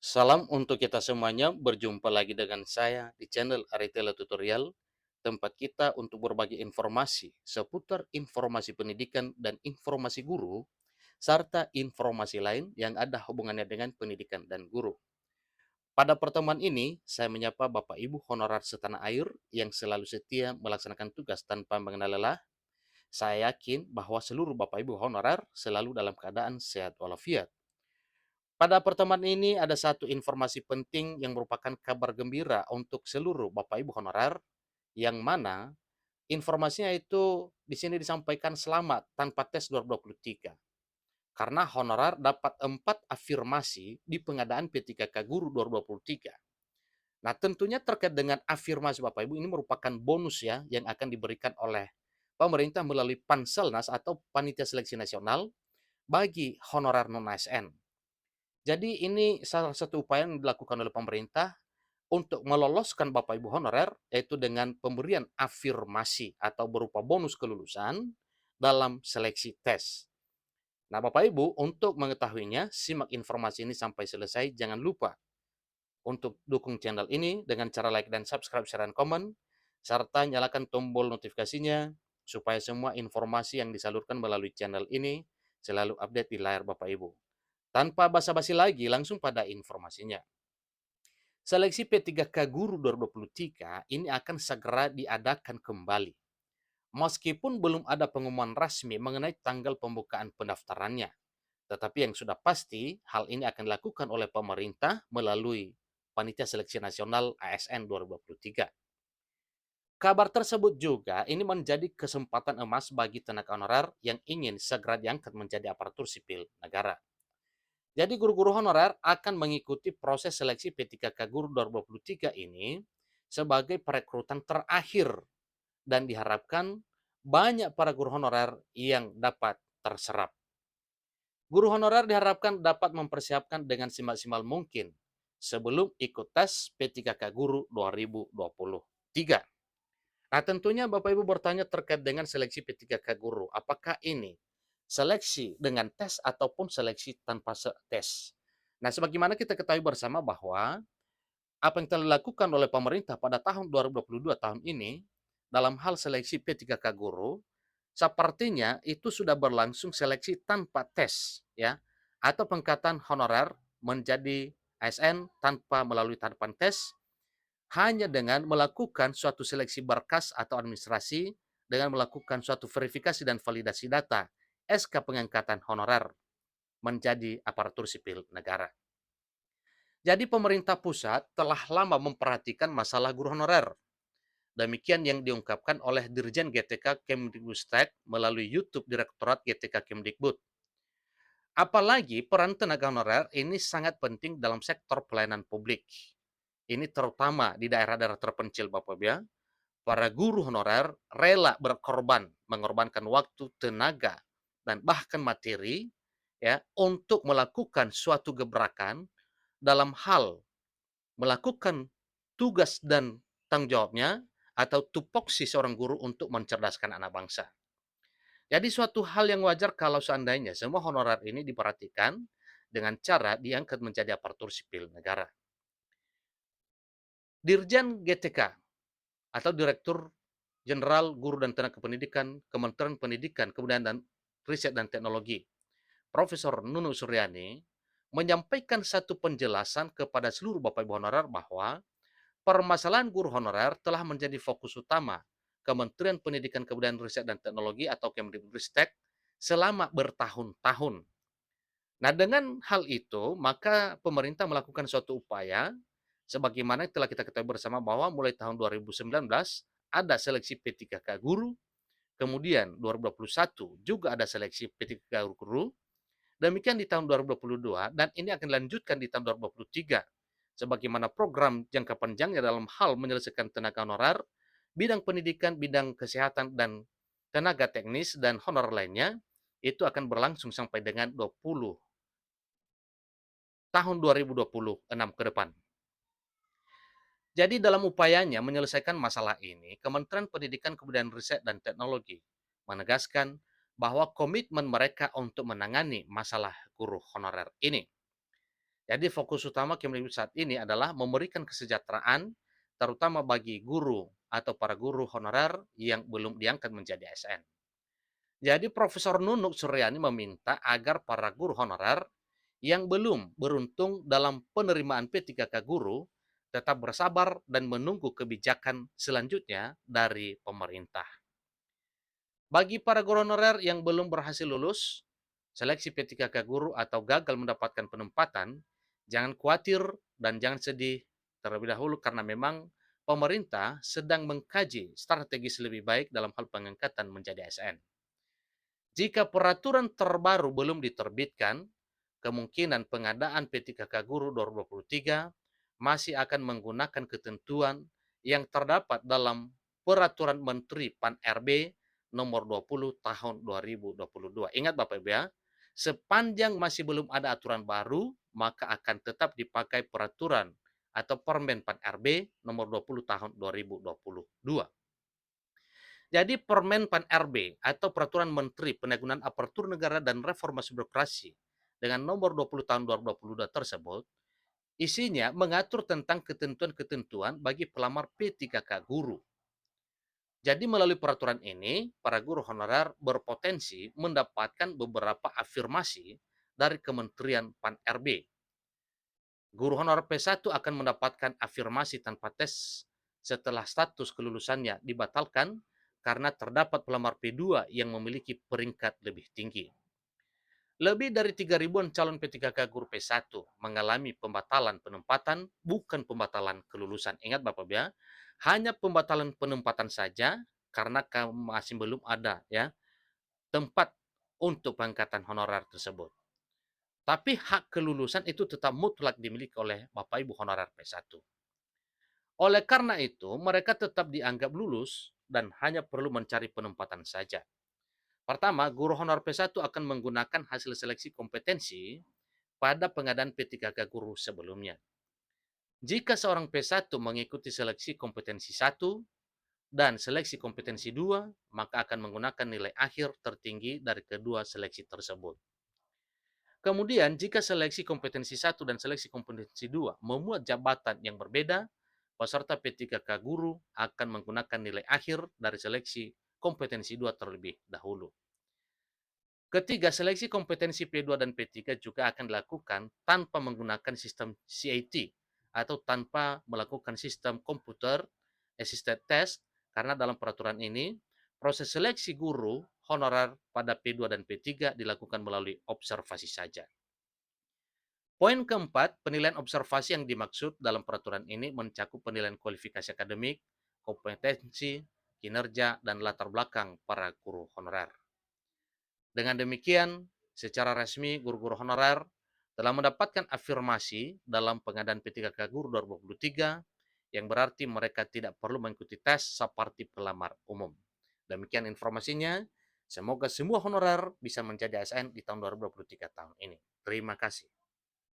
Salam untuk kita semuanya, berjumpa lagi dengan saya di channel Aritela Tutorial, tempat kita untuk berbagi informasi seputar informasi pendidikan dan informasi guru, serta informasi lain yang ada hubungannya dengan pendidikan dan guru. Pada pertemuan ini, saya menyapa Bapak Ibu honorer setanah air yang selalu setia melaksanakan tugas tanpa mengenal lelah. Saya yakin bahwa seluruh Bapak Ibu honorer selalu dalam keadaan sehat walafiat. Pada pertemuan ini ada satu informasi penting yang merupakan kabar gembira untuk seluruh Bapak Ibu honorer, yang mana informasinya itu di sini disampaikan selamat tanpa tes 2023. Karena honorer dapat 4 afirmasi di pengadaan P3K Guru 2023. Nah, tentunya terkait dengan afirmasi Bapak Ibu ini merupakan bonus ya yang akan diberikan oleh pemerintah melalui Panselnas atau Panitia Seleksi Nasional bagi honorer non ASN. Jadi ini salah satu upaya yang dilakukan oleh pemerintah untuk meloloskan Bapak Ibu honorer, yaitu dengan pemberian afirmasi atau berupa bonus kelulusan dalam seleksi tes. Nah, Bapak Ibu, untuk mengetahuinya, simak informasi ini sampai selesai. Jangan lupa untuk dukung channel ini dengan cara like dan subscribe, share, dan komen, serta nyalakan tombol notifikasinya supaya semua informasi yang disalurkan melalui channel ini selalu update di layar Bapak Ibu. Tanpa basa-basi lagi, langsung pada informasinya. Seleksi P3K Guru 2023 ini akan segera diadakan kembali. Meskipun belum ada pengumuman resmi mengenai tanggal pembukaan pendaftarannya, tetapi yang sudah pasti hal ini akan dilakukan oleh pemerintah melalui Panitia Seleksi Nasional ASN 2023. Kabar tersebut juga ini menjadi kesempatan emas bagi tenaga honorer yang ingin segera diangkat menjadi aparatur sipil negara. Jadi guru-guru honorer akan mengikuti proses seleksi P3K Guru 2023 ini sebagai perekrutan terakhir dan diharapkan banyak para guru honorer yang dapat terserap. Guru honorer diharapkan dapat mempersiapkan dengan semaksimal mungkin sebelum ikut tes P3K Guru 2023. Nah, tentunya Bapak Ibu bertanya terkait dengan seleksi P3K Guru. Apakah ini seleksi dengan tes ataupun seleksi tanpa tes? Nah, sebagaimana kita ketahui bersama bahwa apa yang telah dilakukan oleh pemerintah pada tahun 2022 tahun ini dalam hal seleksi P3K Guru, sepertinya itu sudah berlangsung seleksi tanpa tes ya atau pengangkatan honorer menjadi ASN tanpa melalui tahapan tes, hanya dengan melakukan suatu seleksi berkas atau administrasi dengan melakukan suatu verifikasi dan validasi data SK pengangkatan honorer menjadi aparatur sipil negara. Jadi pemerintah pusat telah lama memperhatikan masalah guru honorer. Demikian yang diungkapkan oleh Dirjen GTK Kemdikbudristek melalui YouTube Direktorat GTK Kemdikbud. Apalagi peran tenaga honorer ini sangat penting dalam sektor pelayanan publik. Ini terutama di daerah-daerah terpencil Bapak Ibu ya. Para guru honorer rela berkorban, mengorbankan waktu, tenaga, dan bahkan materi ya untuk melakukan suatu gebrakan dalam hal melakukan tugas dan tanggung jawabnya atau tupoksi seorang guru untuk mencerdaskan anak bangsa. Jadi suatu hal yang wajar kalau seandainya semua honorer ini diperhatikan dengan cara diangkat menjadi aparatur sipil negara. Dirjen GTK atau Direktur Jenderal Guru dan Tenaga Pendidikan Kementerian Pendidikan, Kebudayaan dan Riset dan Teknologi, Profesor Nunu Suryani, menyampaikan satu penjelasan kepada seluruh Bapak Ibu honorer bahwa permasalahan guru honorer telah menjadi fokus utama Kementerian Pendidikan, Kebudayaan, Riset, dan Teknologi atau Kemdikbudristek selama bertahun-tahun. Nah, dengan hal itu, maka pemerintah melakukan suatu upaya, sebagaimana telah kita ketahui bersama bahwa mulai tahun 2019 ada seleksi P3K Guru, kemudian 2021 juga ada seleksi P3K Guru, demikian di tahun 2022, dan ini akan dilanjutkan di tahun 2023 sebagaimana program jangka panjangnya dalam hal menyelesaikan tenaga honorer, bidang pendidikan, bidang kesehatan, dan tenaga teknis dan honor lainnya, itu akan berlangsung sampai dengan 20 tahun 2026 ke depan. Jadi dalam upayanya menyelesaikan masalah ini, Kementerian Pendidikan, Kebudayaan, Riset, dan Teknologi menegaskan bahwa komitmen mereka untuk menangani masalah guru honorer ini. Jadi fokus utama Kemdikbud saat ini adalah memberikan kesejahteraan, terutama bagi guru atau para guru honorer yang belum diangkat menjadi ASN. Jadi Profesor Nunuk Suryani meminta agar para guru honorer yang belum beruntung dalam penerimaan P3K guru tetap bersabar dan menunggu kebijakan selanjutnya dari pemerintah. Bagi para guru honorer yang belum berhasil lulus seleksi P3K guru atau gagal mendapatkan penempatan, jangan khawatir dan jangan sedih terlebih dahulu karena memang pemerintah sedang mengkaji strategis lebih baik dalam hal pengangkatan menjadi ASN. Jika peraturan terbaru belum diterbitkan, kemungkinan pengadaan P3K Guru 2023 masih akan menggunakan ketentuan yang terdapat dalam Peraturan Menteri Pan-RB nomor 20 tahun 2022. Ingat Bapak Ibu ya, sepanjang masih belum ada aturan baru, maka akan tetap dipakai peraturan atau Permen Pan-RB nomor 20 tahun 2022. Jadi Permen Pan-RB atau Peraturan Menteri Penanggulangan Aparatur Negara dan Reformasi Birokrasi dengan nomor 20 tahun 2022 tersebut, isinya mengatur tentang ketentuan-ketentuan bagi pelamar P3K guru. Jadi melalui peraturan ini, para guru honorer berpotensi mendapatkan beberapa afirmasi dari Kementerian Pan-RB. Guru honorer P1 akan mendapatkan afirmasi tanpa tes setelah status kelulusannya dibatalkan karena terdapat pelamar P2 yang memiliki peringkat lebih tinggi. Lebih dari 3 ribuan calon P3K guru P1 mengalami pembatalan penempatan, bukan pembatalan kelulusan. Ingat Bapak ya, hanya pembatalan penempatan saja karena masih belum ada ya tempat untuk pengangkatan honorer tersebut. Tapi hak kelulusan itu tetap mutlak dimiliki oleh Bapak Ibu honorer P1. Oleh karena itu, mereka tetap dianggap lulus dan hanya perlu mencari penempatan saja. Pertama, guru honor P1 akan menggunakan hasil seleksi kompetensi pada pengadaan P3K guru sebelumnya. Jika seorang P1 mengikuti seleksi kompetensi 1 dan seleksi kompetensi 2, maka akan menggunakan nilai akhir tertinggi dari kedua seleksi tersebut. Kemudian, jika seleksi kompetensi 1 dan seleksi kompetensi 2 memuat jabatan yang berbeda, peserta P3K guru akan menggunakan nilai akhir dari seleksi kompetensi 2 terlebih dahulu. Ketiga, seleksi kompetensi P2 dan P3 juga akan dilakukan tanpa menggunakan sistem CAT atau tanpa melakukan sistem komputer assisted test karena dalam peraturan ini proses seleksi guru honorer pada P2 dan P3 dilakukan melalui observasi saja. Poin keempat, penilaian observasi yang dimaksud dalam peraturan ini mencakup penilaian kualifikasi akademik, kompetensi, kinerja, dan latar belakang para guru honorer. Dengan demikian, secara resmi guru-guru honorer telah mendapatkan afirmasi dalam pengadaan P3K Guru 2023 yang berarti mereka tidak perlu mengikuti tes seperti pelamar umum. Demikian informasinya. Semoga semua honorer bisa menjadi ASN di tahun 2023 tahun ini. Terima kasih.